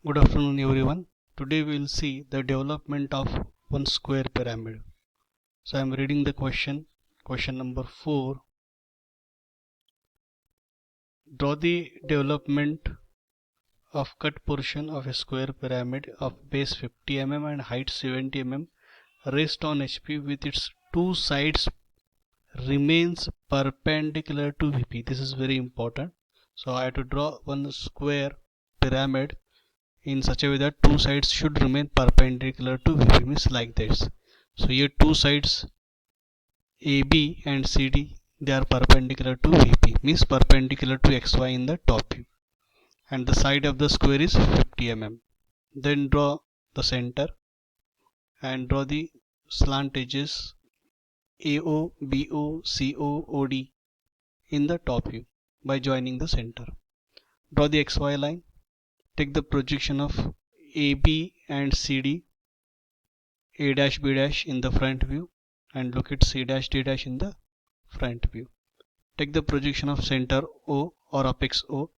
Good afternoon everyone. Today we will see the development of one square pyramid. So I am reading the question number 4. Draw the development of cut portion of a square pyramid of base 50 mm and height 70 mm raised on HP with its two sides remains perpendicular to VP. This is very important. So I have to draw one square pyramid in such a way that two sides should remain perpendicular to VP, means like this. So here two sides AB and CD, they are perpendicular to VP, means perpendicular to XY in the top view, and the side of the square is 50 mm. Then draw the center and draw the slant edges AO, BO, CO, OD in the top view by joining the center. Draw the XY line. Take the projection of AB and CD, A dash B dash in the front view, and look at C dash D dash in the front view. Take the projection of center O or apex O,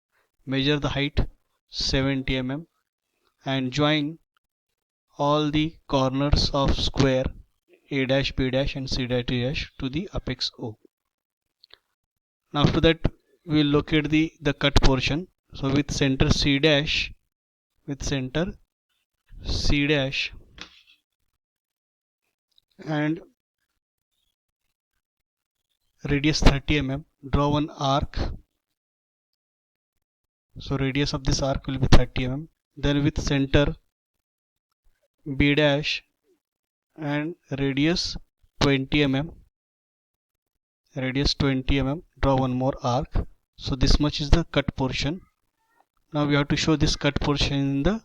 measure the height 70 mm and join all the corners of square A dash B dash and C dash D dash to the apex O. Now after that we will locate the cut portion. So with center C dash and radius 30 mm, draw one arc. So radius of this arc will be 30 mm. Then with center B dash and radius 20 mm, draw one more arc. So this much is the cut portion. Now we have to show this cut portion in the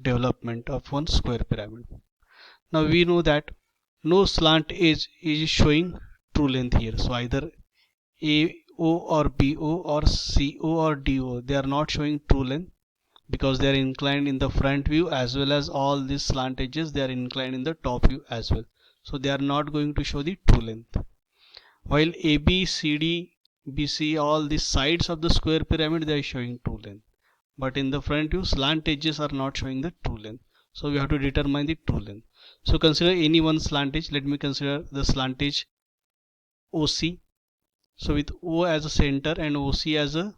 development of one square pyramid. Now we know that no slant edge is showing true length here. So either AO or BO or CO or DO, they are not showing true length because they are inclined in the front view, as well as all these slant edges, they are inclined in the top view as well. So they are not going to show the true length. While AB, CD, BC, all the sides of the square pyramid, they are showing true length. But in the front view, slant edges are not showing the true length. So we have to determine the true length. So consider any one slant edge. Let me consider the slant edge OC. So with O as a center and OC as a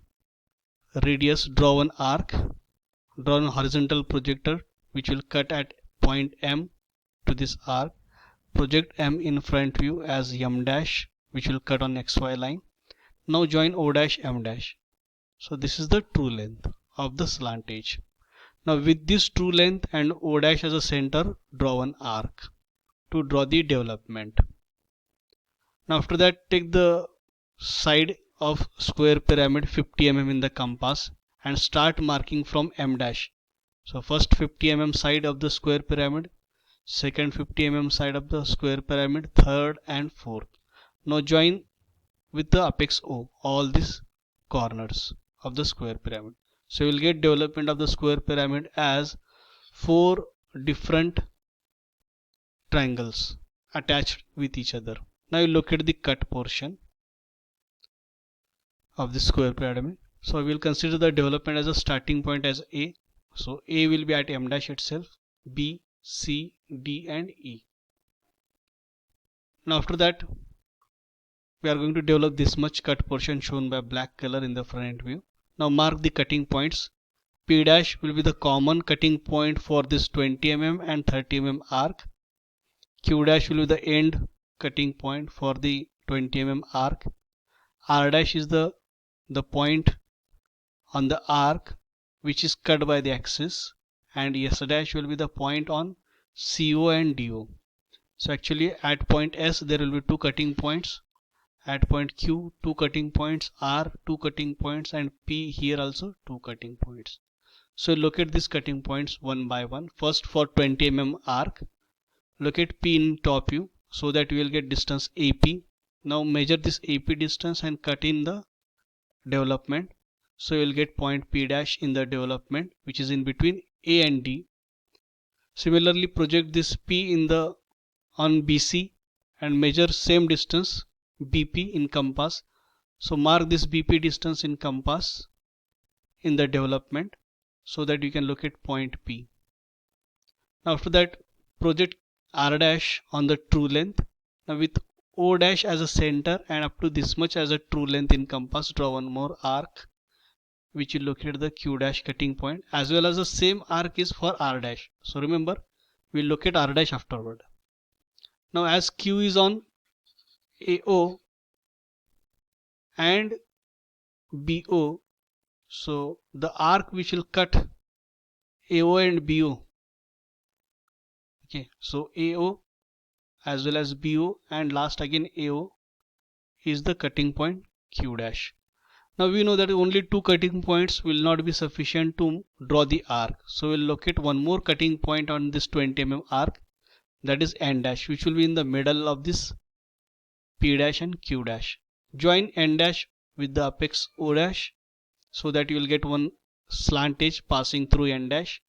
radius, draw an arc. Draw a horizontal projector which will cut at point M to this arc. Project M in front view as M dash, which will cut on XY line. Now join O dash M dash. So this is the true length of the slant edge. Now with this true length and O dash as a center, draw an arc to draw the development. Now after that, take the side of square pyramid 50 mm in the compass and start marking from M dash. So first 50 mm side of the square pyramid, second 50 mm side of the square pyramid, third and fourth. Now join with the apex O all these corners of the square pyramid. So you will get development of the square pyramid as 4 different triangles attached with each other. Now you look at the cut portion of the square pyramid. So we will consider the development as a starting point as A. So A will be at M dash itself, B, C, D and E. Now after that, we are going to develop this much cut portion shown by black color in the front view. Now mark the cutting points. P dash will be the common cutting point for this 20 mm and 30 mm arc. Q dash will be the end cutting point for the 20 mm arc. R dash is the point on the arc which is cut by the axis, and S dash will be the point on CO and DO. So actually at point S there will be 2 cutting points, at point Q 2 cutting points, R 2 cutting points, and P here also 2 cutting points. So locate these cutting points one by one. First for 20 mm arc, locate P in top view so that we will get distance AP. Now measure this AP distance and cut in the development. So you will get point P dash in the development, which is in between A and D. Similarly, project this P on BC and measure same distance BP in compass. So mark this BP distance in compass in the development. so that you can locate point P. Now after that, project R dash on the true length. Now with O dash as a center and up to this much as a true length in compass, draw one more arc which will locate the Q dash cutting point, as well as the same arc is for R dash. So remember, we'll locate R dash afterward. Now as Q is on AO and BO, so the arc which will cut AO and BO, okay, so AO as well as BO and last again AO is the cutting point Q dash. Now we know that only two cutting points will not be sufficient to draw the arc, so we'll locate one more cutting point on this 20 mm arc, that is N dash, which will be in the middle of this P dash and Q dash. Join N dash with the apex O dash so that you will get one slant edge passing through N dash.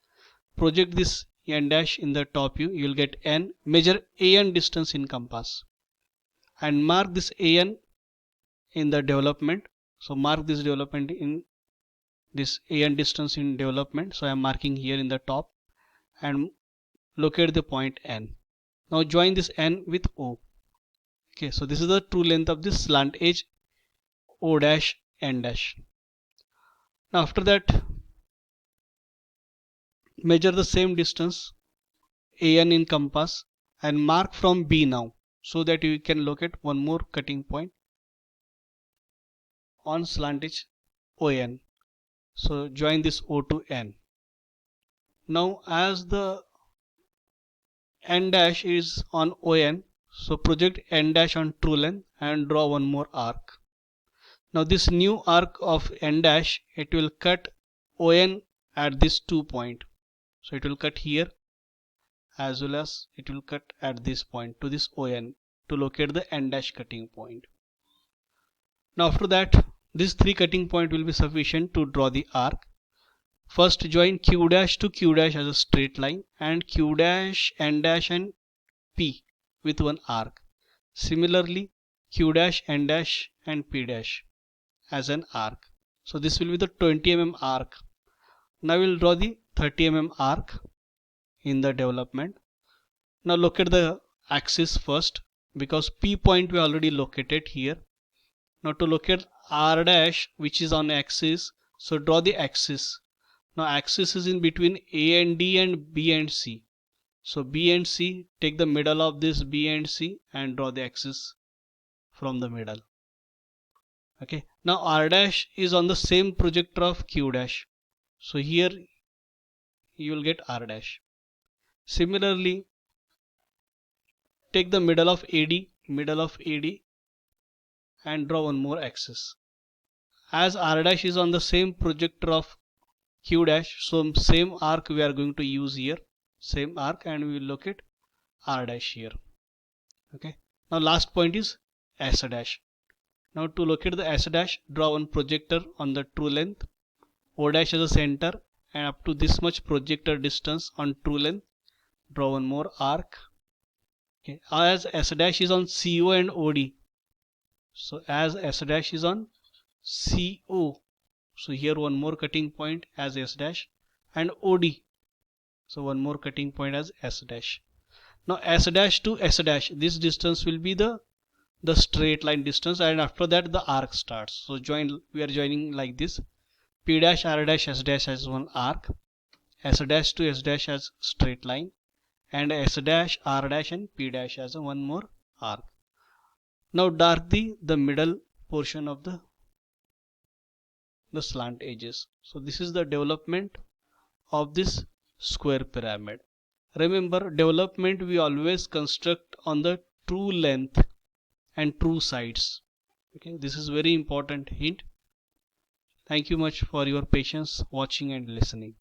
Project this N dash in the top view, you will get N. Measure AN distance in compass and mark this AN in the development. So mark this development in this AN distance in development. So I am marking here in the top and locate the point N. Now join this N with O. Okay, so this is the true length of this slant edge O dash N dash. Now after that, measure the same distance AN in compass and mark from B now, so that you can locate one more cutting point on slant edge ON. So join this O to N. Now as the N dash is on ON, so project N dash on true length and draw one more arc. Now this new arc of N dash, it will cut ON at this 2 point. So it will cut here as well as it will cut at this point to this ON to locate the N dash cutting point. Now after that, these three cutting point will be sufficient to draw the arc. First join Q dash to Q dash as a straight line and Q dash, N dash and P with one arc. Similarly Q dash, N dash and P dash as an arc. So this will be the 20 mm arc. Now we'll draw the 30 mm arc in the development. Now locate the axis first, because P point we already located here. Now to locate R dash, which is on axis, so draw the axis. Now axis is in between A and D and B and C. So B and C, take the middle of this B and C and draw the axis from the middle. Okay, now R dash is on the same projector of Q dash. So here you will get R dash. Similarly, take the middle of AD and draw one more axis. As R dash is on the same projector of Q dash, so same arc we are going to use here, same arc, and we will locate R dash here. Okay, now last point is S dash. Now to locate the S dash, draw one projector on the true length, O dash as a center, and up to this much projector distance on true length, draw one more arc. Okay, as S dash is on CO and OD, so as S dash is on CO, so here one more cutting point as S dash, and OD, so one more cutting point as S dash. Now S dash to S dash, this distance will be the straight line distance, and after that the arc starts. So we are joining like this: P dash, R dash, S dash as one arc, S dash to S dash as straight line, and S dash, R dash and P dash as one more arc. Now dark the middle portion of the slant edges. So this is the development of this square pyramid. Remember, development we always construct on the true length and true sides. Okay, this is very important hint. Thank you much for your patience, watching and listening.